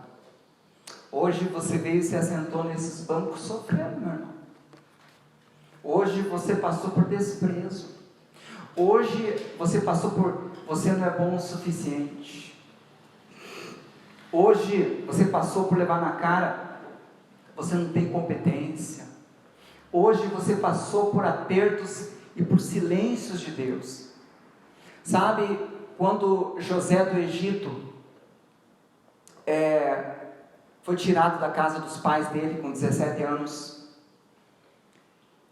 [SPEAKER 1] Hoje você veio e se assentou nesses bancos sofrendo, meu irmão. Hoje você passou por desprezo. Hoje você passou por: você não é bom o suficiente. Hoje você passou por levar na cara: você não tem competência. Hoje você passou por apertos e por silêncios de Deus. Sabe, quando José do Egito foi tirado da casa dos pais dele com 17 anos,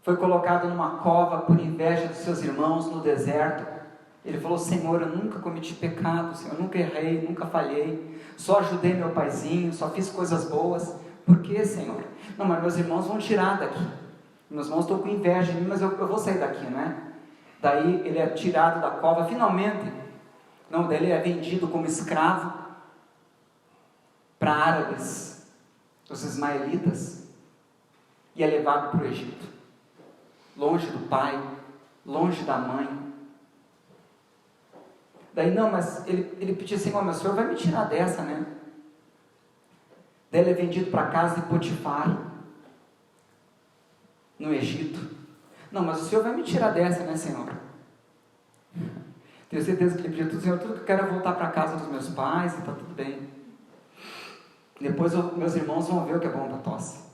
[SPEAKER 1] foi colocado numa cova por inveja dos seus irmãos no deserto. Ele falou: Senhor, eu nunca cometi pecado, Senhor, eu nunca errei, nunca falhei, só ajudei meu paizinho, só fiz coisas boas. Por que, Senhor? Não, mas meus irmãos vão tirar daqui, meus irmãos estão com inveja de mim, mas eu vou sair daqui, né? Daí ele é tirado da cova, finalmente. Não, daí ele é vendido como escravo para árabes, os ismaelitas, e é levado para o Egito, longe do pai, longe da mãe. Daí não, mas ele pediu: Senhor, meu Senhor vai me tirar dessa, né? Daí ele é vendido para a casa de Potifar, no Egito. Não, mas o Senhor vai me tirar dessa, né, Senhor? Tenho certeza que ele pediu tudo: Senhor, tudo que eu quero é voltar para a casa dos meus pais, e está tudo bem. Depois meus irmãos vão ver o que é bom para tosse.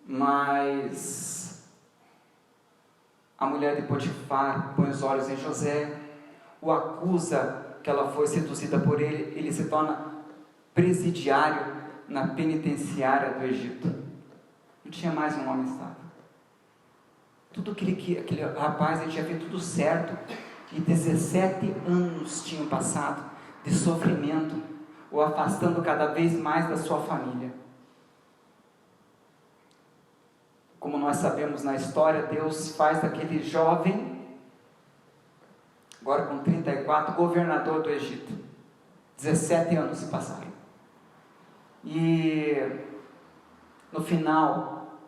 [SPEAKER 1] Mas a mulher de Potifar põe os olhos em José, o acusa que ela foi seduzida por ele, ele se torna presidiário na penitenciária do Egito. Não tinha mais um homem estável. Tudo aquele rapaz, ele tinha feito tudo certo, e 17 anos tinham passado de sofrimento, o afastando cada vez mais da sua família. Como nós sabemos na história, Deus faz daquele jovem, agora com 34, governador do Egito. 17 anos se passaram. E no final,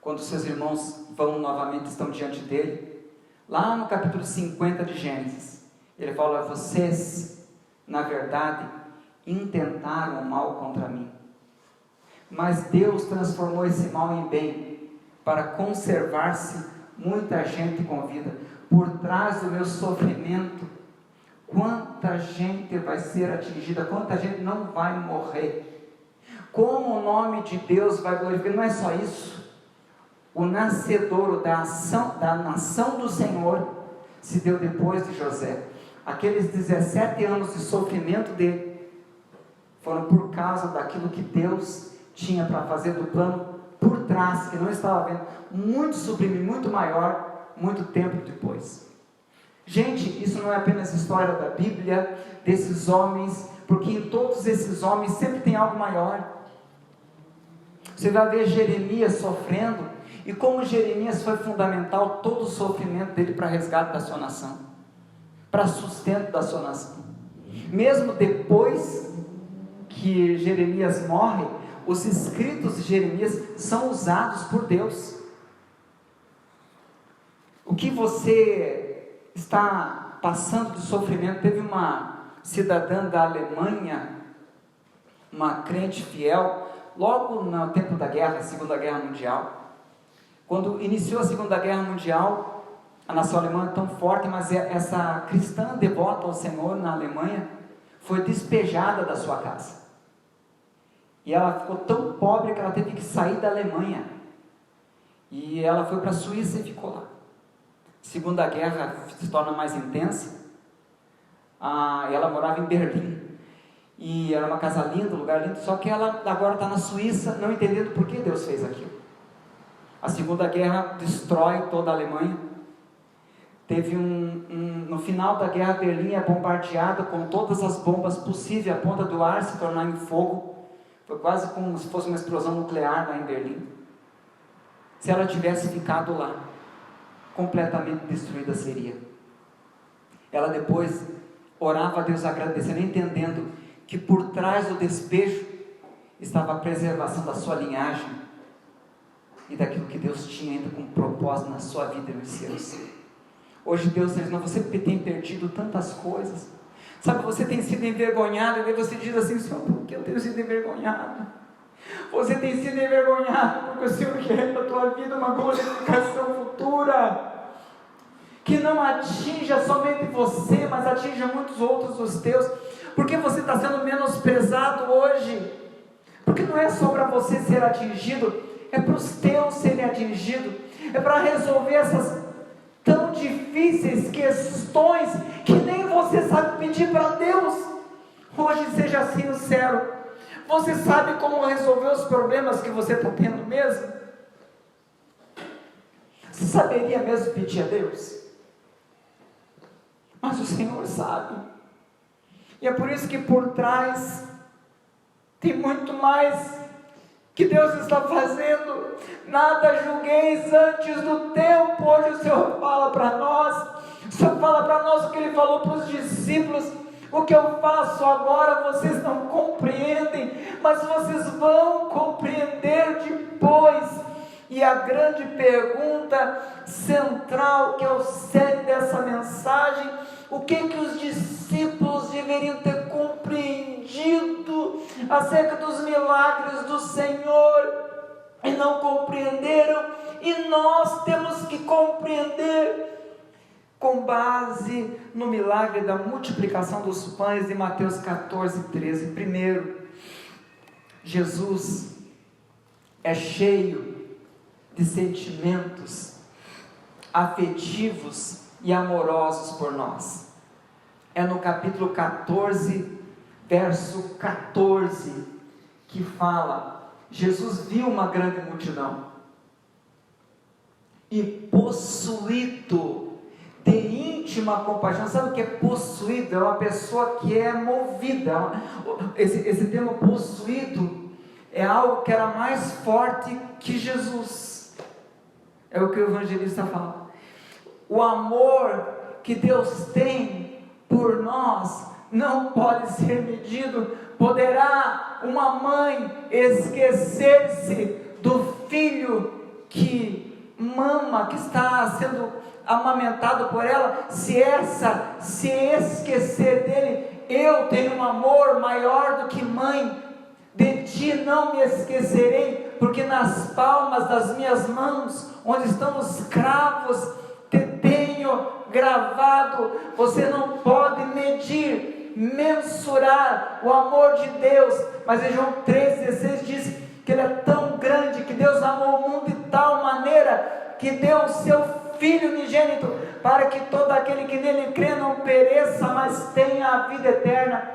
[SPEAKER 1] quando seus irmãos vão novamente, estão diante dele, lá no capítulo 50 de Gênesis, ele fala: vocês, na verdade, intentaram o mal contra mim, mas Deus transformou esse mal em bem, para conservar-se Muita gente convida. Por trás do meu sofrimento, quanta gente vai ser atingida, quanta gente não vai morrer. Como o nome de Deus vai glorificar. Não é só isso. O nascedouro da nação do Senhor se deu depois de José. Aqueles 17 anos de sofrimento dele foram por causa daquilo que Deus tinha para fazer, do plano por trás, que não estava vendo, muito sublime, muito maior, muito tempo depois. Gente, isso não é apenas história da Bíblia, desses homens, porque em todos esses homens sempre tem algo maior. Você vai ver Jeremias sofrendo, e como Jeremias foi fundamental, todo o sofrimento dele para resgate da sua nação, para sustento da sua nação. Mesmo depois que Jeremias morre, os escritos de Jeremias são usados por Deus. O que você está passando de sofrimento? Teve uma cidadã da Alemanha, uma crente fiel, logo no tempo da guerra, Segunda Guerra Mundial. Quando iniciou a Segunda Guerra Mundial, a nação alemã é tão forte, mas essa cristã devota ao Senhor na Alemanha foi despejada da sua casa. E ela ficou tão pobre que ela teve que sair da Alemanha. E ela foi para a Suíça e ficou lá. Segunda Guerra se torna mais intensa. Ela morava em Berlim. E era uma casa linda, um lugar lindo. Só que ela agora está na Suíça, não entendendo por que Deus fez aquilo. A Segunda Guerra destrói toda a Alemanha. Teve no final da guerra, Berlim é bombardeada com todas as bombas possíveis, a ponta do ar se tornar em fogo. Foi quase como se fosse uma explosão nuclear lá em Berlim. Se ela tivesse ficado lá, completamente destruída seria. Ela depois orava a Deus agradecendo, entendendo que por trás do despejo estava a preservação da sua linhagem e daquilo que Deus tinha ainda com propósito na sua vida e nos seus. Hoje Deus diz, não, você tem perdido tantas coisas. Sabe, você tem sido envergonhado, e aí você diz assim, Senhor, por que eu tenho sido envergonhado? Você tem sido envergonhado, porque o Senhor quer na tua vida uma glorificação futura, que não atinja somente você, mas atinja muitos outros dos teus. Porque você está sendo menosprezado hoje? Porque não é só para você ser atingido, é para os teus serem atingidos, é para resolver essas tão difíceis questões que nem você sabe pedir para Deus. Hoje seja sincero, você sabe como resolver os problemas que você está tendo mesmo? Você saberia mesmo pedir a Deus? Mas o Senhor sabe, e é por isso que por trás tem muito mais que Deus está fazendo. Nada julgueis antes do tempo. Hoje o Senhor fala para nós, o Senhor fala para nós o que Ele falou para os discípulos: o que eu faço agora vocês não compreendem, mas vocês vão compreender depois. E a grande pergunta central, que é o cerne dessa mensagem: o que os discípulos deveriam ter compreendido acerca dos milagres do Senhor e não compreenderam? E nós temos que compreender com base no milagre da multiplicação dos pães de Mateus 14:13. Primeiro, Jesus é cheio de sentimentos afetivos e amorosos por nós. É no capítulo 14, verso 14, que fala: Jesus viu uma grande multidão e, possuído de íntima compaixão. Sabe o que é possuído? É uma pessoa que é movida. Esse termo possuído é algo que era mais forte que Jesus. É o que o evangelista fala. O amor que Deus tem por nós não pode ser medido. Poderá uma mãe esquecer-se do filho que mama, que está sendo amamentado por ela? Se esquecer dele, eu tenho um amor maior do que mãe. De ti não me esquecerei. Porque nas palmas das minhas mãos, onde estão os cravos, te tenho gravado. Você não pode medir, mensurar o amor de Deus. Mas em João 3,16 diz que Ele é tão grande, que Deus amou o mundo de tal maneira que deu o seu Filho unigênito, para que todo aquele que nele crê não pereça, mas tenha a vida eterna.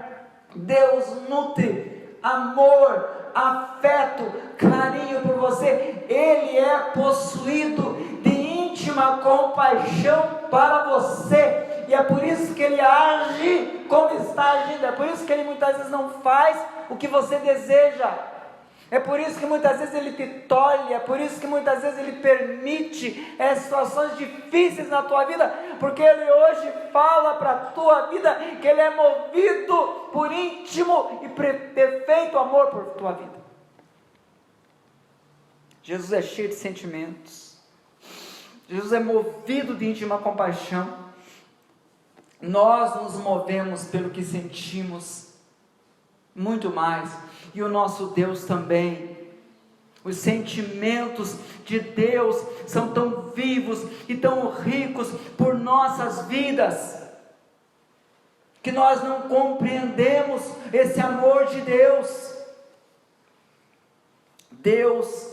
[SPEAKER 1] Deus nutre amor, afeto, carinho por você. Ele é possuído de íntima compaixão para você, e é por isso que Ele age como está agindo. É por isso que Ele muitas vezes não faz o que você deseja. É por isso que muitas vezes Ele te tolhe, é por isso que muitas vezes Ele permite situações difíceis na tua vida, porque Ele hoje fala para a tua vida que Ele é movido por íntimo e perfeito amor por tua vida. Jesus é cheio de sentimentos, Jesus é movido de íntima compaixão. Nós nos movemos pelo que sentimos, muito mais, e o nosso Deus também. Os sentimentos de Deus são tão vivos e tão ricos por nossas vidas, que nós não compreendemos esse amor de Deus. Deus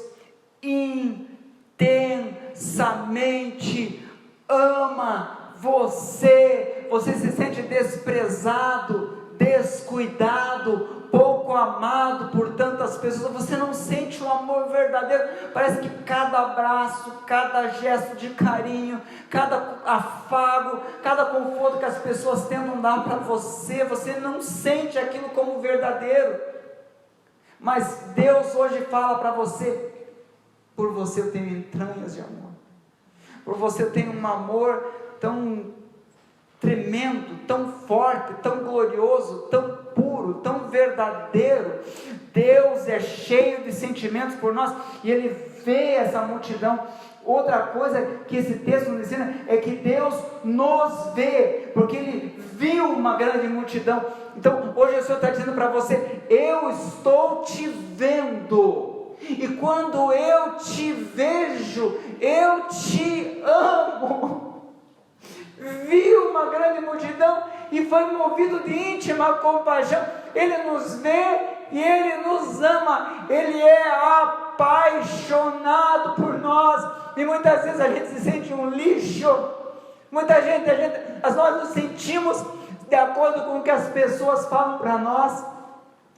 [SPEAKER 1] intensamente ama você. Você se sente desprezado, descuidado, pouco amado por tantas pessoas. Você não sente um amor verdadeiro. Parece que cada abraço, cada gesto de carinho, cada afago, cada conforto que as pessoas tentam dar para você, você não sente aquilo como verdadeiro. Mas Deus hoje fala para você: por você eu tenho entranhas de amor, por você eu tenho um amor tão tremendo, tão forte, tão glorioso, tão puro, tão verdadeiro. Deus é cheio de sentimentos por nós, e Ele vê essa multidão. Outra coisa que esse texto nos ensina é que Deus nos vê, porque Ele viu uma grande multidão. Então hoje o Senhor está dizendo para você: eu estou te vendo, e quando eu te vejo, eu te amo. Viu uma grande multidão e foi movido de íntima compaixão. Ele nos vê e Ele nos ama. Ele é apaixonado por nós, e muitas vezes a gente se sente um lixo. Nós nos sentimos de acordo com o que as pessoas falam para nós,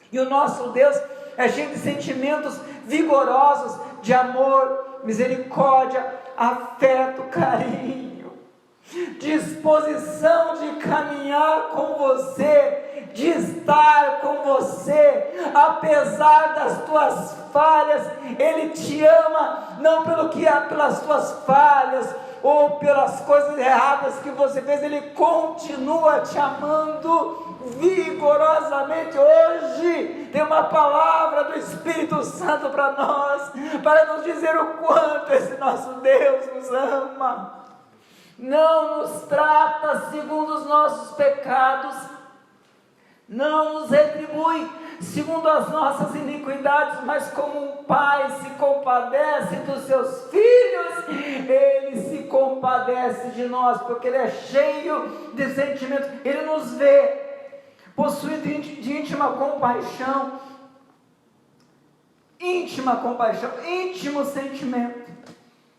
[SPEAKER 1] e o nosso Deus é cheio de sentimentos vigorosos, de amor, misericórdia, afeto, carinho, disposição de caminhar com você, de estar com você, apesar das tuas falhas. Ele te ama, não pelas tuas falhas, ou pelas coisas erradas que você fez. Ele continua te amando vigorosamente. Hoje tem uma palavra do Espírito Santo para nós, para nos dizer o quanto esse nosso Deus nos ama. Não nos trata segundo os nossos pecados, não nos retribui segundo as nossas iniquidades, mas como um pai se compadece dos seus filhos, Ele se compadece de nós, porque Ele é cheio de sentimentos. Ele nos vê, possuído de íntima compaixão, íntimo sentimento.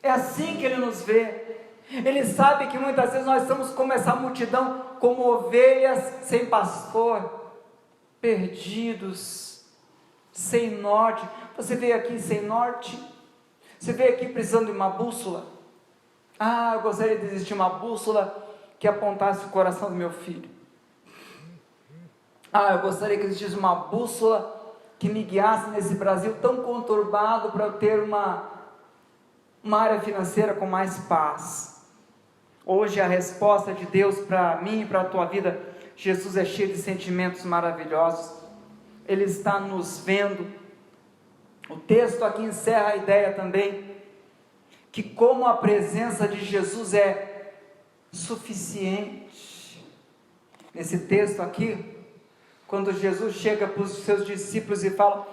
[SPEAKER 1] É assim que Ele nos vê. Ele sabe que muitas vezes nós estamos como essa multidão, como ovelhas sem pastor, perdidos, sem norte. Você veio aqui sem norte? Você veio aqui precisando de uma bússola? Eu gostaria de existir uma bússola que apontasse o coração do meu filho. Eu gostaria que existisse uma bússola que me guiasse nesse Brasil tão conturbado, para eu ter uma área financeira com mais paz. Hoje a resposta de Deus para mim e para a tua vida: Jesus é cheio de sentimentos maravilhosos. Ele está nos vendo. O texto aqui encerra a ideia também, que como a presença de Jesus é suficiente. Nesse texto aqui, quando Jesus chega para os seus discípulos e fala: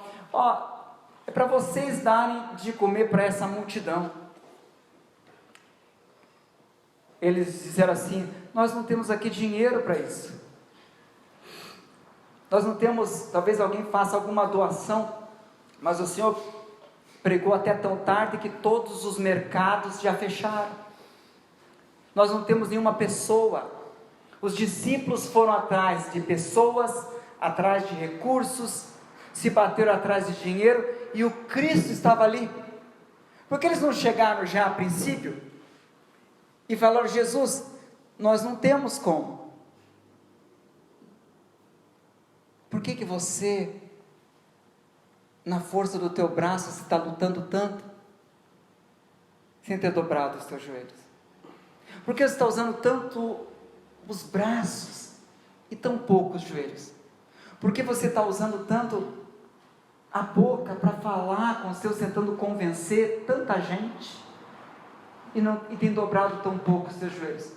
[SPEAKER 2] é para vocês darem de comer para essa multidão. Eles disseram assim: nós não temos aqui dinheiro para isso. Nós não temos, talvez alguém faça alguma doação, mas o Senhor pregou até tão tarde que todos os mercados já fecharam. Nós não temos nenhuma pessoa. Os discípulos foram atrás de pessoas, atrás de recursos, se bateram atrás de dinheiro, e o Cristo estava ali. Porque eles não chegaram já a princípio e falaram: Jesus, nós não temos como. Por que você, na força do teu braço, você está lutando tanto, sem ter dobrado os teus joelhos? Por que você está usando tanto os braços e tão pouco os joelhos? Por que você está usando tanto a boca para falar com os teus, tentando convencer tanta gente, e tem dobrado tão pouco os teus joelhos?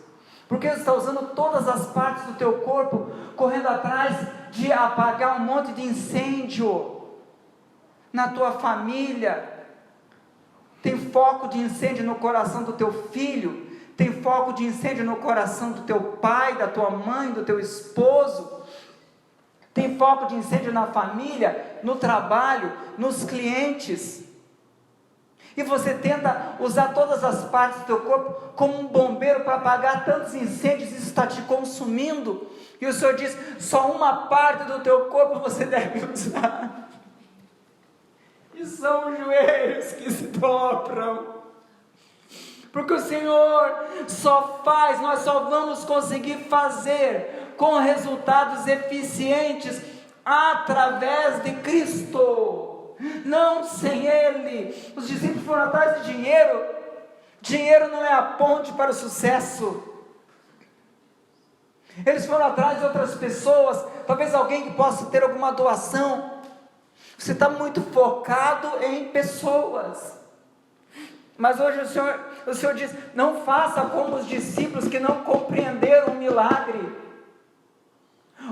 [SPEAKER 2] Por que você está usando todas as partes do teu corpo, correndo atrás de apagar um monte de incêndio na tua família? Tem foco de incêndio no coração do teu filho, tem foco de incêndio no coração do teu pai, da tua mãe, do teu esposo, tem foco de incêndio na família, no trabalho, nos clientes, e você tenta usar todas as partes do teu corpo como um bombeiro para apagar tantos incêndios. Isso está te consumindo, e o Senhor diz: só uma parte do teu corpo você deve usar, e são os joelhos que se dobram, porque o Senhor só faz, nós só vamos conseguir fazer com resultados eficientes através de Cristo, não sem Ele. Os discípulos foram atrás de dinheiro. Dinheiro não é a ponte para o sucesso. Eles foram atrás de outras pessoas, talvez alguém que possa ter alguma doação. Você está muito focado em pessoas. Mas hoje o Senhor diz: não faça como os discípulos que não compreenderam o milagre.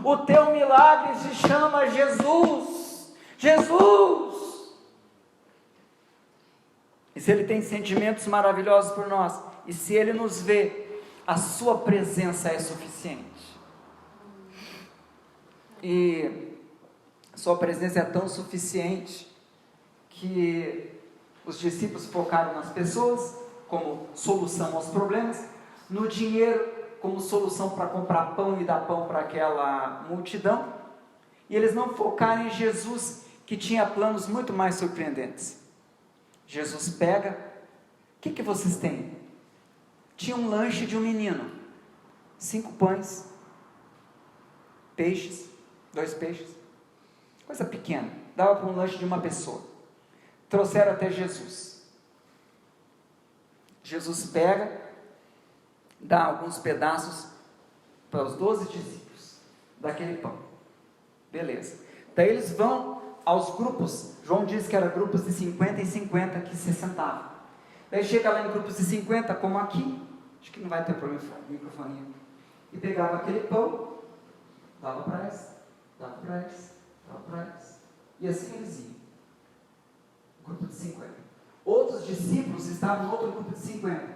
[SPEAKER 2] O teu milagre se chama Jesus. Jesus! E se Ele tem sentimentos maravilhosos por nós, e se Ele nos vê, a sua presença é suficiente. E sua presença é tão suficiente que os discípulos focaram nas pessoas como solução aos problemas, no dinheiro como solução para comprar pão e dar pão para aquela multidão, e eles não focaram em Jesus, que tinha planos muito mais surpreendentes. Jesus pega: o que vocês têm? Tinha um lanche de um menino, 5 pães, peixes, 2 peixes, coisa pequena, dava para um lanche de uma pessoa. Trouxeram até Jesus. Jesus pega, dá alguns pedaços para os 12 discípulos daquele pão. Beleza. Daí eles vão aos grupos. João diz que eram grupos de 50 e 50 que se sentavam. Daí chega lá em grupos de 50, como aqui, acho que não vai ter problema com microfonia, e pegava aquele pão, dava para eles, dava para eles, dava para eles, e assim eles iam. Grupo de 50. Outros discípulos estavam no outro grupo de 50.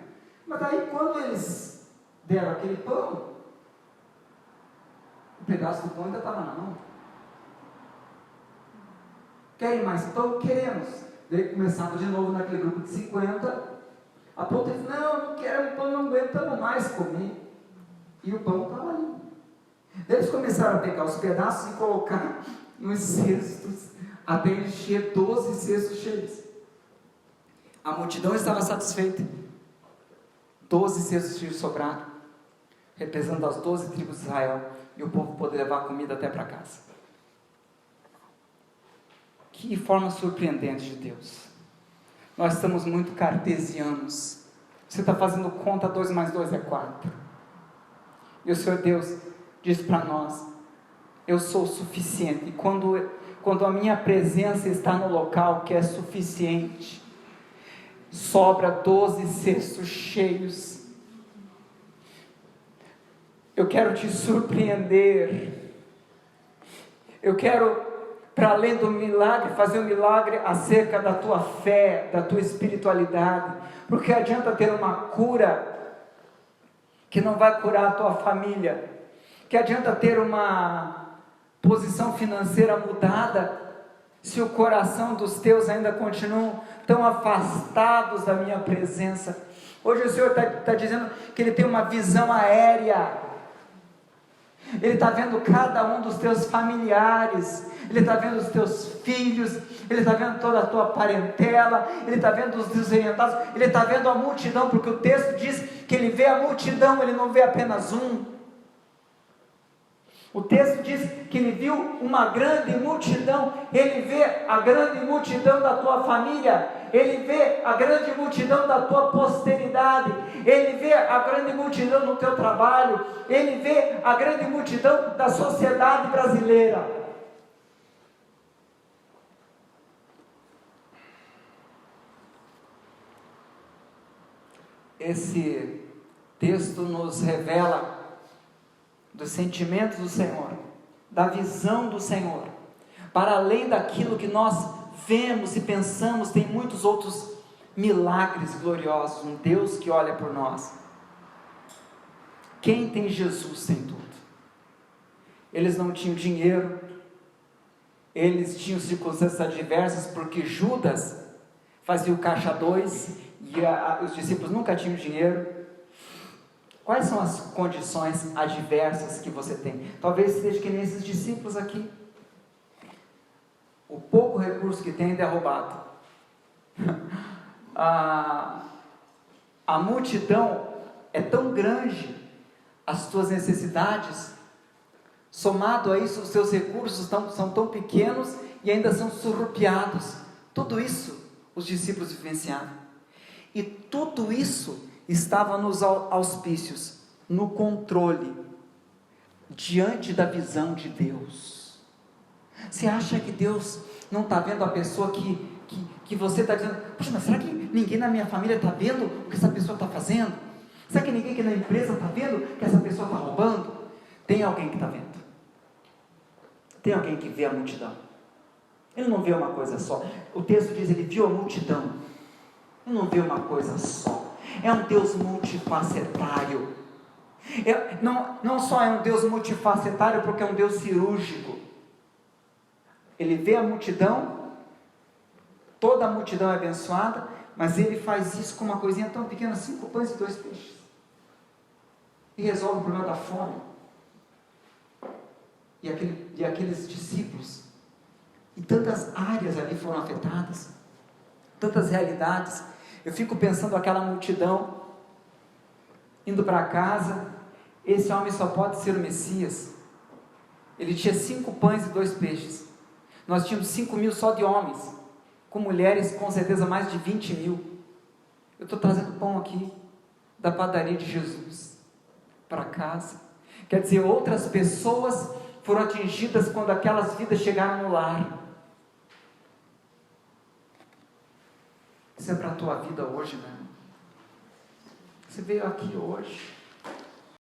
[SPEAKER 2] Mas daí quando eles deram aquele pão, o pedaço do pão ainda estava na mão. Querem mais pão? Queremos. Daí começava de novo naquele grupo de 50, a ponto de: não quero pão, não aguentamos mais comer. E o pão estava ali. Daí eles começaram a pegar os pedaços e colocar nos cestos, até encher 12 cestos cheios. A multidão estava satisfeita. 12 cestos cheios sobraram, representando as 12 tribos de Israel, e o povo poder levar comida até para casa. Que forma surpreendente de Deus. Nós estamos muito cartesianos. Você está fazendo conta, 2 mais 2 é 4. E o Senhor Deus diz para nós: eu sou o suficiente. E quando a minha presença está no local, que é suficiente, sobra 12 cestos cheios. Eu quero te surpreender. Eu quero para além do milagre, fazer um milagre acerca da tua fé, da tua espiritualidade, porque adianta ter uma cura que não vai curar a tua família, que adianta ter uma posição financeira mudada, se o coração dos teus ainda continuam tão afastados da minha presença. Hoje o Senhor está dizendo que Ele tem uma visão aérea, Ele está vendo cada um dos teus familiares, Ele está vendo os teus filhos, Ele está vendo toda a tua parentela, Ele está vendo os desorientados, Ele está vendo a multidão, porque o texto diz que Ele vê a multidão, Ele não vê apenas um. O texto diz que Ele viu uma grande multidão, Ele vê a grande multidão da tua família, Ele vê a grande multidão da tua posteridade, Ele vê a grande multidão no teu trabalho, Ele vê a grande multidão da sociedade brasileira. Esse texto nos revela dos sentimentos do Senhor, da visão do Senhor, para além daquilo que nós vemos e pensamos. Tem muitos outros milagres gloriosos, um Deus que olha por nós. Quem tem Jesus tem tudo. Eles não tinham dinheiro, eles tinham circunstâncias adversas, porque Judas fazia o caixa 2 e os discípulos nunca tinham dinheiro. Quais são as condições adversas que você tem? Talvez seja que nem esses discípulos aqui. O pouco recurso que tem é roubado. A multidão é tão grande, as tuas necessidades, somado a isso, os seus recursos são tão pequenos e ainda são surrupiados. Tudo isso os discípulos vivenciaram. E tudo isso estava nos auspícios, no controle, diante da visão de Deus. Você acha que Deus não está vendo a pessoa que você está dizendo, poxa, mas será que ninguém na minha família está vendo o que essa pessoa está fazendo? Será que ninguém aqui na empresa está vendo que essa pessoa está roubando? Tem alguém que está vendo. Tem alguém que vê a multidão. Ele não vê uma coisa só. O texto diz, ele viu a multidão. Ele não vê uma coisa só. É um Deus multifacetário. Não só é um Deus multifacetário, porque é um Deus cirúrgico. Ele vê a multidão, toda a multidão é abençoada, mas Ele faz isso com uma coisinha tão pequena, 5 pães e 2 peixes. E resolve o problema da fome. E aqueles discípulos, e tantas áreas ali foram afetadas, tantas realidades. Eu fico pensando aquela multidão indo para casa. Esse homem só pode ser o Messias. Ele tinha 5 pães e 2 peixes. Nós tínhamos 5.000 só de homens, com mulheres com certeza mais de 20.000. Eu estou trazendo pão aqui da padaria de Jesus para casa. Quer dizer, outras pessoas foram atingidas quando aquelas vidas chegaram no lar. Isso é para a tua vida hoje, né? Você veio aqui hoje,